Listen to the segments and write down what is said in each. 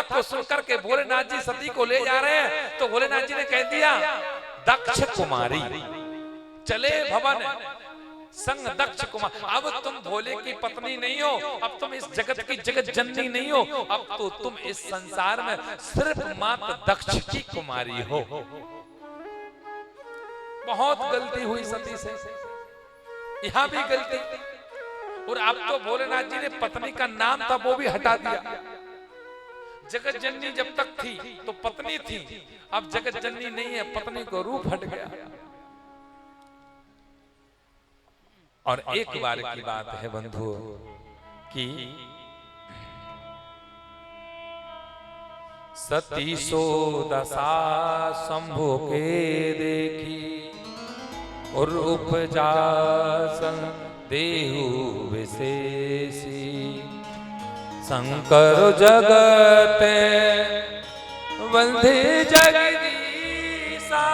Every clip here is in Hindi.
को सुनकर के भोलेनाथ जी सती को ले जा रहे हैं, तो भोलेनाथ जी ने कह दिया दक्ष कुमारी चले भवन संग दक्ष कुमार। अब तुम भोले की पत्नी नहीं हो, अब तुम इस जगत की जगत जननी नहीं हो, अब तो तुम इस संसार में सिर्फ मात्र दक्ष की कुमारी हो। बहुत गलती हुई सती से, यहां भी गलती। और अब तो भोलेनाथ जी ने पत्नी का नाम था वो भी हटा दिया। जगत जननी जब तक थी तो पत्नी थी, अब जगत जननी नहीं है, पत्नी को रूप हट गया। और एक बार की बात है बंधु कि सती सो दशा शंभु के देखी और उपजा देहु विशेषी शंकर जगत वंदे जगदीशा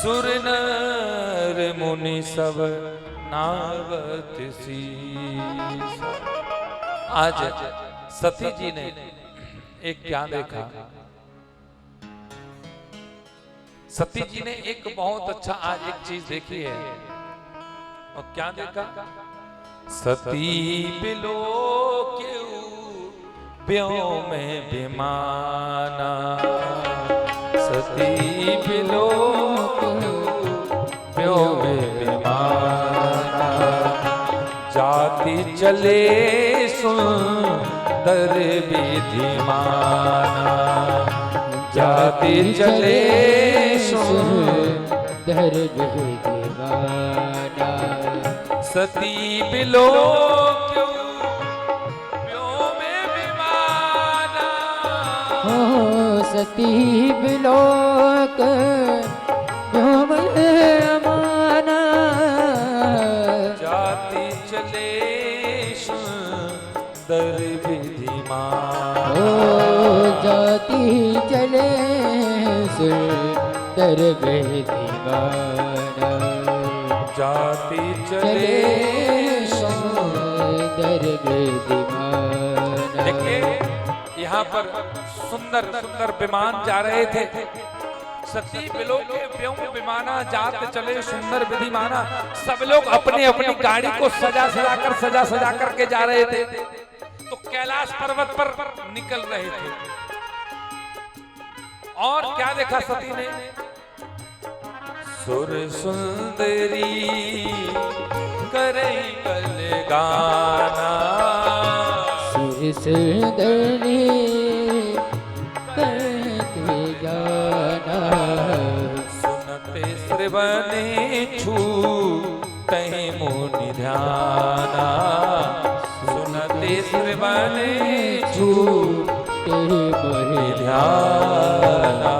सुर नर मुनि सब नावत सीसा। आज सती जी ने एक क्या देखा, सती जी ने एक बहुत अच्छा आज एक चीज देखी है। और क्या देखा, सती बिलो क्यों व्योम में विमाना, सती बिलो व्योम में विमाना, जाति चले सुंदर विधिमाना, जाति चले सुंदर विधिमाना, सती बिलो क्यों व्योम में विमाना, सती बिलो व्योम में माना, जाति चले सुंदर विधिमाना, जाति चले सुंदर विधिमाना, जाति चले सुंदर विधिमाना। देखिए यहाँ पर सुंदर सुंदर विमान जा रहे थे। सती बिलो के व्योम विमाना, जात चले सुंदर विधिमाना। सब लोग अपनी अपनी गाड़ी को सजा सजा करके जा रहे थे। तो कैलाश पर्वत पर निकल रहे थे। और क्या देखा सती ने, सुर सुंदरी करे कल गाना, सुर सुंदरी करते गाना, सुनते श्रवणे छू कहीं मुनि ध्याना, सुनते श्रवणे छू कहीं ध्याना।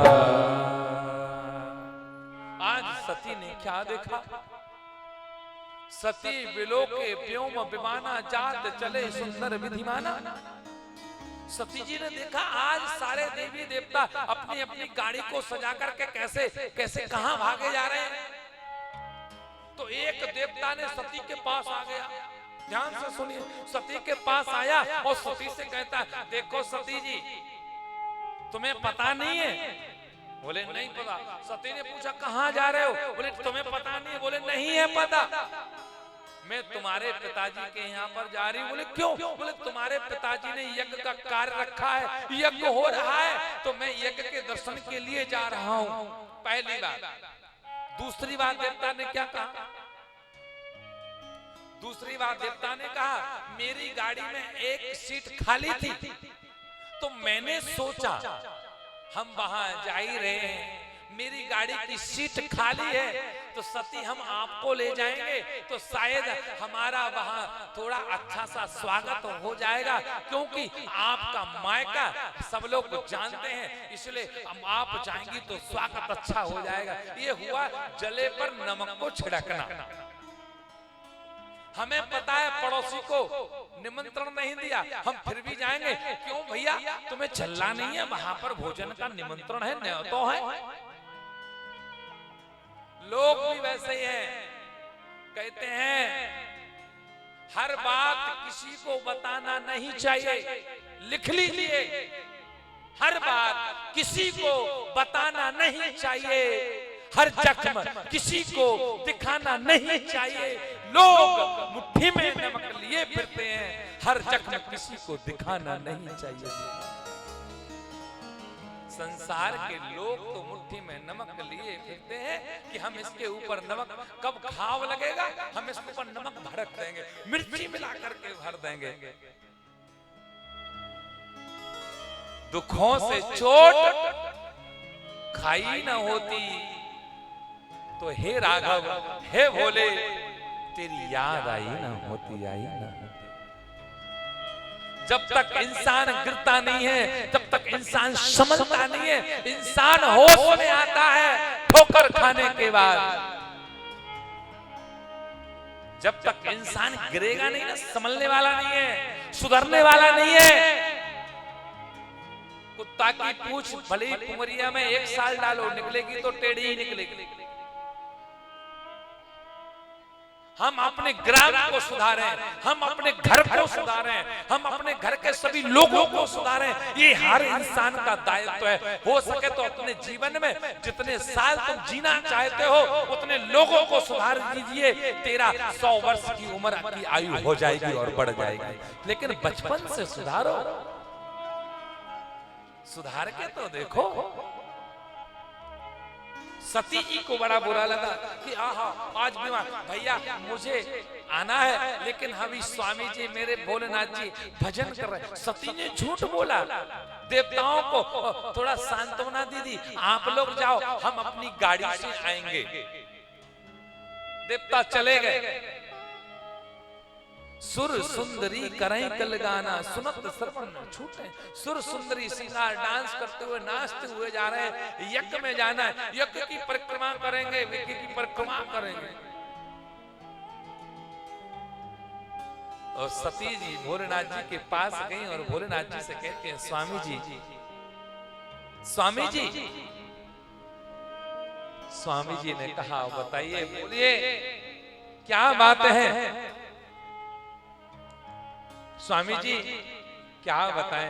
सती ने क्या देखा, सती बिलो के व्योम विमाना, जात चले सुंदर विधिमाना। सती जी ने देखा आज सारे देवी देवता अपनी अपनी गाड़ी को सजा करके कैसे कैसे कहां भागे जा रहे हैं। तो एक देवता ने सती के पास आ गया, ध्यान से सुनिए, सती के पास आया और सती से कहता है, देखो सती जी तुम्हें पता नहीं है? बोले नहीं पता। सती ने पूछा कहां जा रहे हो? बोले तुम्हें पता नहीं? बोले नहीं है पता, मैं तुम्हारे पिताजी के यहाँ पर जा रही हूँ। बोले क्यों? बोले तुम्हारे पिताजी ने यज्ञ का कार्य रखा है, यज्ञ हो रहा है, तो मैं यज्ञ के दर्शन के लिए जा रहा हूँ। पहली बात। दूसरी बात देवता ने क्या कहा, दूसरी बात देवता ने कहा मेरी गाड़ी में एक सीट खाली थी, तो मैंने सोचा हम वहां जा ही रहे हैं, मेरी गाड़ी की सीट खाली है, तो सती हम आपको ले जाएंगे तो शायद हमारा वहां थोड़ा अच्छा सा स्वागत हो जाएगा, क्योंकि आपका मायका सब लोग जानते हैं, इसलिए हम आप जाएंगी तो स्वागत अच्छा हो जाएगा। ये हुआ जले पर नमक को छिड़कना। हमें पता है पड़ोसी को निमंत्रण नहीं दिया, हम फिर भी जाएंगे। क्यों भैया, तुम्हें चलना नहीं है? वहां पर भोजन का निमंत्रण है, न्योता है। लोग भी वैसे ही हैं, कहते हैं हर बात किसी को बताना नहीं चाहिए, लिख लीजिए, हर बात किसी को बताना नहीं चाहिए, हर जख्म किसी को दिखाना नहीं चाहिए। लोग मुट्ठी में नमक लिए फिरते हैं, हर जख्म किसी को दिखाना नहीं चाहिए। संसार के लोग तो मुट्ठी में नमक लिए फिरते हैं कि हम इसके ऊपर नमक, कब घाव लगेगा हम इसके ऊपर नमक भड़क देंगे, मिर्ची मिला करके भर देंगे। दुखों से चोट खाई न होती तो हे राघव हे भोले तेरी याद आई ना होती, आई ना होती। जब तक इंसान गिरता नहीं है, जब तक इंसान संभलता नहीं है, इंसान होश में आता है ठोकर खाने के बाद। जब तक इंसान गिरेगा नहीं ना, संभलने वाला नहीं है, सुधरने वाला नहीं है। कुत्ता की पूंछ भले ही पुमरिया में 1 साल डालो, निकलेगी तो टेढ़ी ही निकलेगी। हम अपने ग्राम को सुधारें, हम अपने घर को सुधारें, हम अपने घर के सभी लोगों को सुधारें। ये हर इंसान का दायित्व है। हो सके तो अपने जीवन में जितने साल तुम जीना चाहते हो उतने लोगों को सुधार दीजिए। तेरा 100 वर्ष की उम्र की आयु हो जाएगी और बढ़ जाएगी, लेकिन बचपन से सुधारो। सुधार के तो देखो। सती जी को बड़ा बुरा लगा कि आहा आज बीमार भैया मुझे आना है, लेकिन अभी स्वामी जी मेरे भोलेनाथ जी भजन कर रहे हैं। सती ने झूठ बोला, देवताओं को थोड़ा सांत्वना दीदी, आप लोग जाओ हम अपनी गाड़ी से आएंगे। देवता चले गए। सुर सुंदरी करें कल गाना, सुनत श्रवण छूटे। सुर सुंदरी सिंगार डांस करते हुए नाचते हुए जा रहे हैं। यज्ञ में जाना है, यज्ञ की परिक्रमा करेंगे, यज्ञ की परिक्रमा करेंगे। और सती जी भोलेनाथ जी के पास गई और भोलेनाथ जी से कहते हैं स्वामी जी, स्वामी जी। स्वामी जी ने कहा बताइए, बोलिए क्या बात है। स्वामी जी क्या बताएं,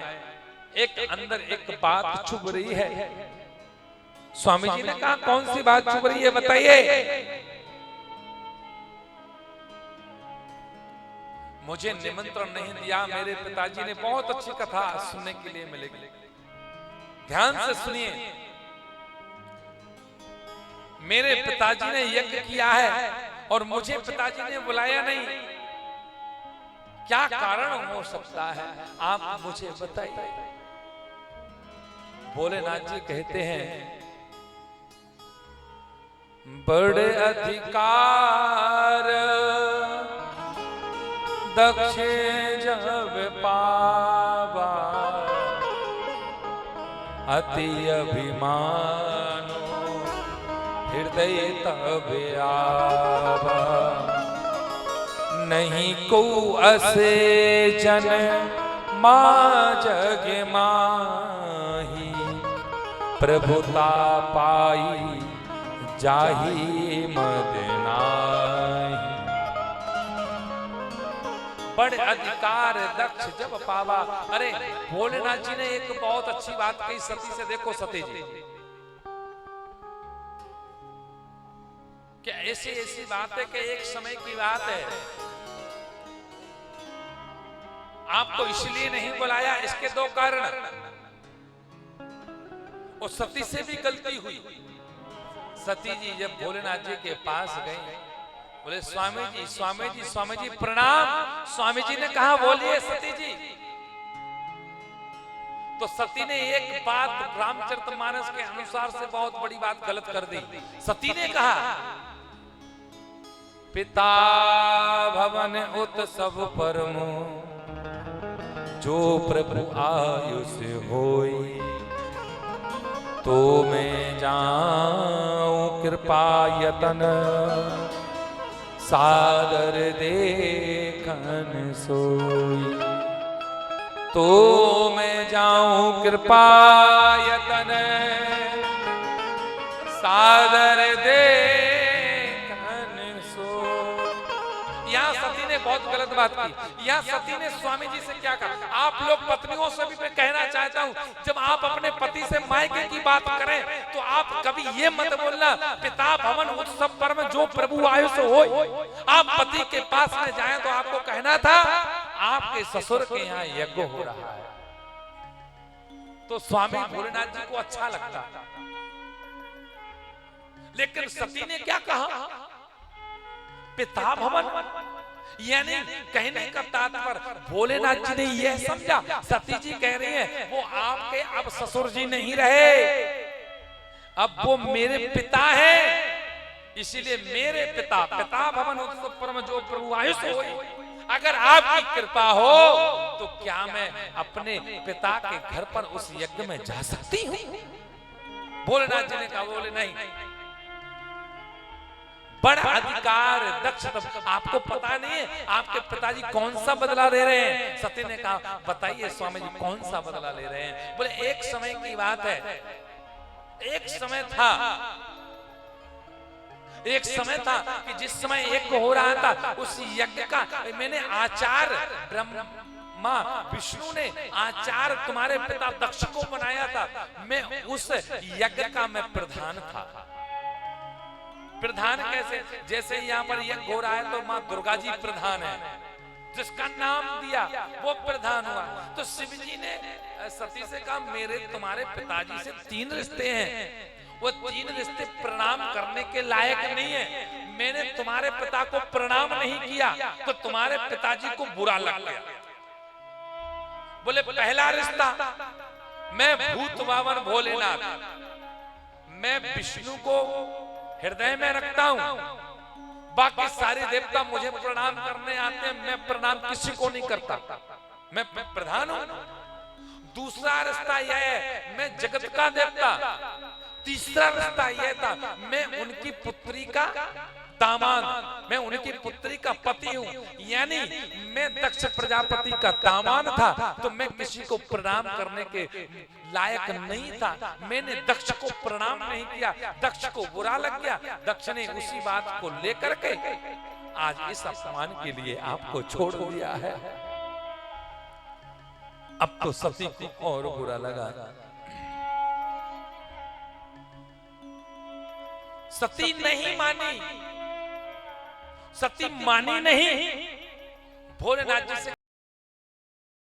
एक अंदर एक बात चुभ रही है। स्वामी जी ने कहा कौन सी बात चुभ रही है बताइए। मुझे निमंत्रण नहीं दिया, मेरे पिताजी ने बहुत अच्छी कथा सुनने के लिए मिलेगी, ध्यान से सुनिए। मेरे पिताजी ने यज्ञ किया है और मुझे पिताजी ने बुलाया नहीं, क्या कारण हो सकता है आप मुझे बताइए। भोलेनाथ जी कहते हैं बड़े अधिकार दक्ष जब पावा, अति अभिमानो हृदय तब आवा। नहीं को असे जन मां जग माही, प्रभुता पाई जाही मद नाही। बड़े अधिकार दक्ष जब पावा। अरे भोलेनाथ जी ने एक बहुत अच्छी बात कही सती से। देखो सती जी, क्या ऐसी ऐसी बात है कि एक समय की बात है, आपको इसलिए नहीं बुलाया, इसके 2 कारण। और सती से भी गलती हुई। सती जी जब भोलेनाथ जी के पास गई, बोले स्वामी जी स्वामी जी स्वामी जी प्रणाम। स्वामी जी ने कहा बोलिए सती जी। तो सती ने एक बात रामचरितमानस के अनुसार से बहुत बड़ी बात गलत कर दी। सती ने कहा पिता भवन उत्सव परमो, जो प्रभु आयुष होई। तो मैं जाऊं कृपा यतन, सादर देखन सोई। तो मैं जाऊं कृपा यतन, सादर देखन सोई। यहां सती ने बहुत गलत बात की। यहाँ सती ने स्वामी जी से क्या कहा? आप लोग पत्नियों से भी मैं कहना चाहता हूँ, जब आप अपने पति से मायके की बात करें तो आप कभी ये मत बोलना पिता भवन उत्सव पर में जो प्रभु आयुष हो। आप पति के पास में जाएं तो आपको कहना था आपके ससुर के यहाँ यज्ञ हो रहा है। तो स्वामी भोलेनाथ जी को अच्छा लगता, लेकिन सती ने क्या कहा? पिता भवन, यानी कहने का तात्पर्य भोलेनाथ जी ने यह समझा, सती जी कह रही है वो आपके अब ससुर जी नहीं रहे, अब वो मेरे पिता हैं, इसीलिए मेरे पिता भवन उत्सव पर जो प्रभु आयुष हो, अगर आपकी कृपा हो तो क्या मैं अपने पिता के घर पर उस यज्ञ में जा सकती हूँ? भोलेनाथ जी ने कहा बोले नहीं, बड़ा अधिकार दक्ष, आपको पता नहीं है आपके पिताजी कौन सा बदला ले रहे हैं? सती ने कहा बताइए स्वामी जी कौन सा बदला ले रहे हैं? बोले एक समय की बात है, एक समय था कि जिस समय यज्ञ हो रहा था उस यज्ञ का मैंने आचार ब्रह्मा विष्णु ने आचार तुम्हारे पिता दक्ष को बनाया था, मैं उस यज्ञ का मैं प्रधान था। प्रधान कैसे? जैसे यहाँ पर यज्ञ हो रहा है तो माँ दुर्गा जी प्रधान है, जिसका नाम दिया वो प्रधान हुआ। तो शिव जी ने सती से कहा मेरे तुम्हारे पिताजी से 3 रिश्ते हैं, वो 3 रिश्ते प्रणाम करने के लायक नहीं है, मैंने तुम्हारे पिता को प्रणाम नहीं किया तो तुम्हारे पिताजी को बुरा लग गया। बोले पहला रिश्ता, मैं भूत बावन भोलेनाथ, मैं विष्णु को हृदय में रखता हूं, बाकी सारे देवता मुझे प्रणाम करने आते हैं, मैं प्रणाम किसी को नहीं करता, मैं प्रधान हूं। दूसरा रिश्ता यह है मैं जगत का देवता। तीसरा रिश्ता यह था मैं उनकी पुत्री का दामाद, मैं उनकी पुत्री का पति हूँ, यानी मैं दक्ष प्रजापति का दामाद था तो मैं किसी को प्रणाम करने के लायक नहीं था, मैंने दक्ष को प्रणाम नहीं किया, दक्ष को बुरा लग गया, दक्ष ने उसी बात को लेकर के आज इस अपमान के लिए आपको छोड़ दिया है। अब तो सती को और बुरा लगा। सती नहीं मानी, सती मानी नहीं, भोलेनाथ जी से